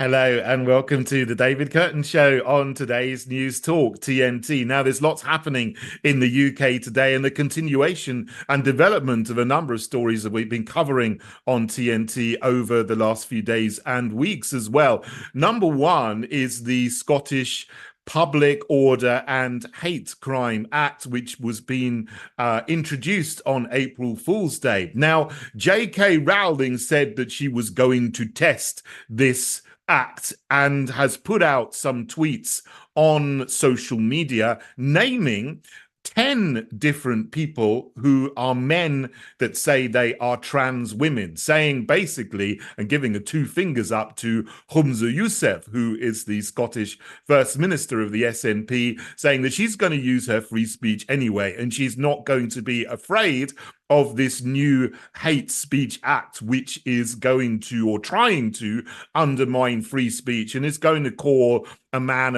Hello and welcome to the David Kurten Show on today's News Talk TNT. Now, there's lots happening in the UK today and the continuation and development of a number of stories that we've been covering on TNT over the last few days and weeks as well. Number one is the Scottish Public Order and Hate Crime Act, which was being introduced on April Fool's Day. Now, J.K. Rowling said that she was going to test this act and has put out some tweets on social media naming 10 different people who are men that say they are trans women, saying basically and giving a two fingers up to Humza Yousaf, who is the Scottish First Minister of the SNP, saying that she's going to use her free speech anyway, and she's not going to be afraid of this new hate speech act, which is going to, or trying to, undermine free speech, and is going to call a man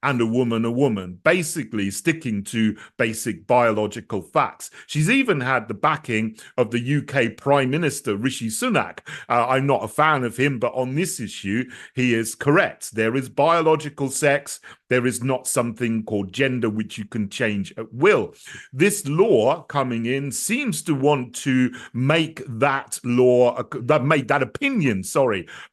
and a woman, basically sticking to basic biological facts. She's even had the backing of the UK Prime Minister, Rishi Sunak. I'm not a fan of him, but on this issue, he is correct. There is biological sex. There is not something called gender, which you can change at will. This law coming in seems to want to make that law, make that opinion,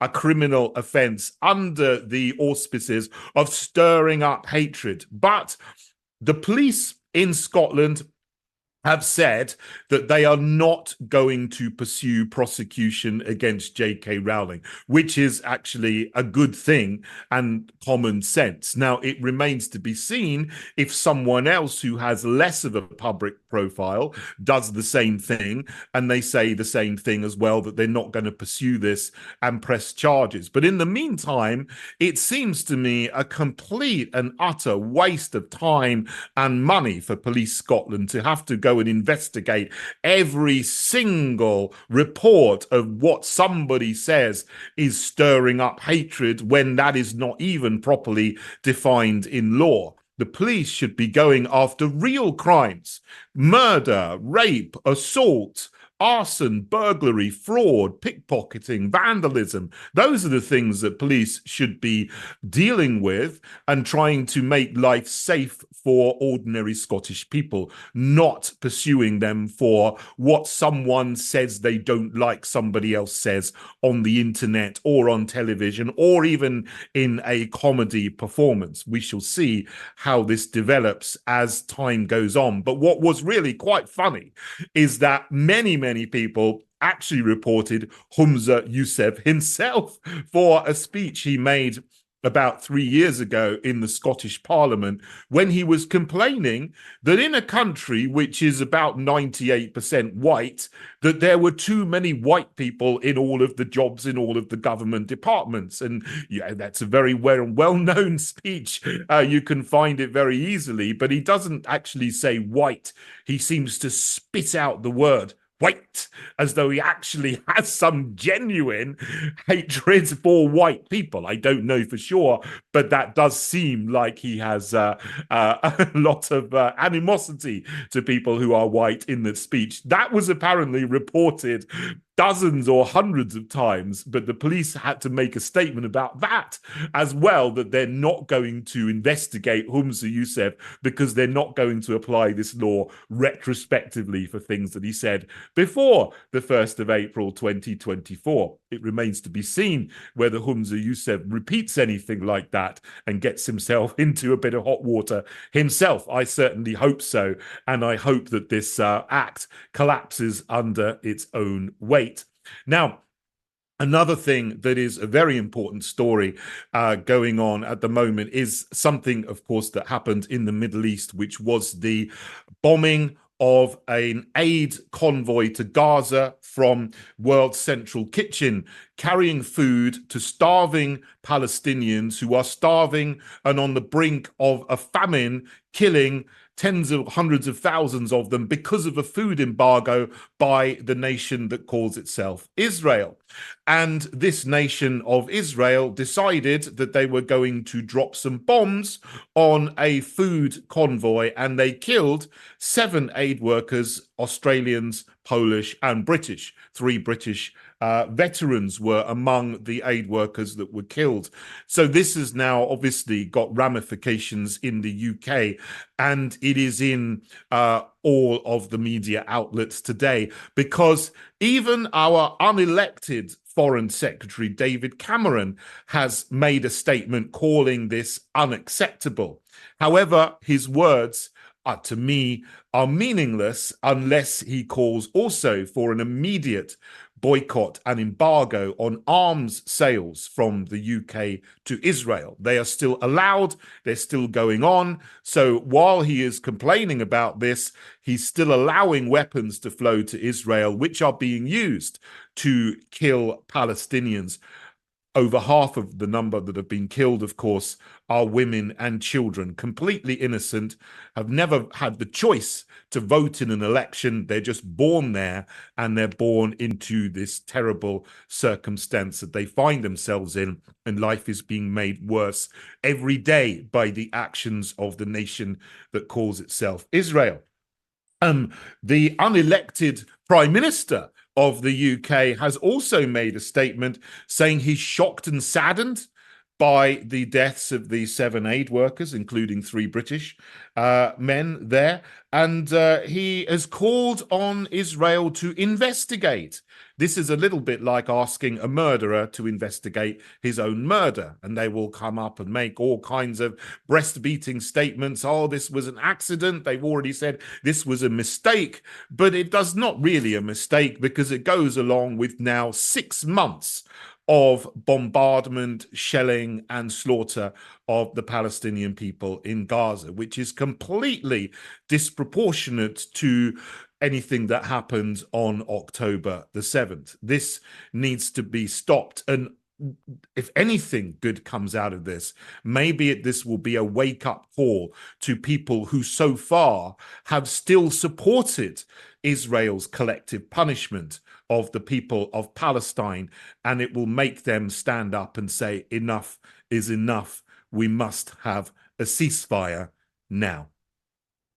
a criminal offence under the auspices of stirring up hatred. But the police in Scotland have said that they are not going to pursue prosecution against J.K. Rowling, which is actually a good thing and common sense. Now, it remains to be seen if someone else who has less of a public profile does the same thing, and they say the same thing as well, that they're not going to pursue this and press charges. But in the meantime, it seems to me a complete and utter waste of time and money for Police Scotland to have to go and investigate every single report of what somebody says is stirring up hatred when that is not even properly defined in law. The police should be going after real crimes: murder, rape, assault, arson, burglary, fraud, pickpocketing, vandalism. Those are the things that police should be dealing with and trying to make life safe for ordinary Scottish people, not pursuing them for what someone says they don't like somebody else says on the internet or on television or even in a comedy performance. We shall see how this develops as time goes on. But what was really quite funny is that many people actually reported Humza Yousaf himself for a speech he made about 3 years ago in the Scottish Parliament, when he was complaining that in a country which is about 98% white, that there were too many white people in all of the jobs in all of the government departments. And yeah, that's a very well-known speech. You can find it very easily, but he doesn't actually say white. He seems to spit out the word white, as though he actually has some genuine hatred for white people. I don't know for sure, but that does seem like he has a lot of animosity to people who are white in the speech. That was apparently reported dozens or hundreds of times, but the police had to make a statement about that as well, that they're not going to investigate Humza Yousaf because they're not going to apply this law retrospectively for things that he said before the 1st of April 2024. It remains to be seen whether Humza Yousaf repeats anything like that and gets himself into a bit of hot water himself. I certainly hope so, and I hope that this act collapses under its own weight. Now, another thing that is a very important story going on at the moment is something, of course, that happened in the Middle East, which was the bombing of an aid convoy to Gaza from World Central Kitchen, carrying food to starving Palestinians who are starving and on the brink of a famine, killing tens of hundreds of thousands of them because of a food embargo by the nation that calls itself Israel. And this nation of Israel decided that they were going to drop some bombs on a food convoy, and they killed 7 aid workers, Australians, Polish, and British, 3 British Veterans were among the aid workers that were killed. So this has now obviously got ramifications in the UK, and it is in all of the media outlets today, because even our unelected Foreign Secretary David Cameron has made a statement calling this unacceptable. However, his words to me are meaningless unless he calls also for an immediate boycott and embargo on arms sales from the UK to Israel. They are still allowed, they're still going on. So while he is complaining about this, he's still allowing weapons to flow to Israel, which are being used to kill Palestinians. Over half of the number that have been killed, of course, are women and children, completely innocent, have never had the choice to vote in an election. They're just born there, and they're born into this terrible circumstance that they find themselves in, and life is being made worse every day by the actions of the nation that calls itself Israel. The unelected Prime Minister of the UK has also made a statement saying he's shocked and saddened by the deaths of the 7 aid workers, including 3 British men there. And he has called on Israel to investigate. This is a little bit like asking a murderer to investigate his own murder, and they will come up and make all kinds of breast-beating statements. Oh, this was an accident. They've already said this was a mistake, but it does not really a mistake, because it goes along with now 6 months of bombardment, shelling, and slaughter of the Palestinian people in Gaza, which is completely disproportionate to anything that happened on October the 7th. This needs to be stopped. And if anything good comes out of this, maybe this will be a wake-up call to people who so far have still supported Israel's collective punishment of the people of Palestine, and it will make them stand up and say, enough is enough. We must have a ceasefire now.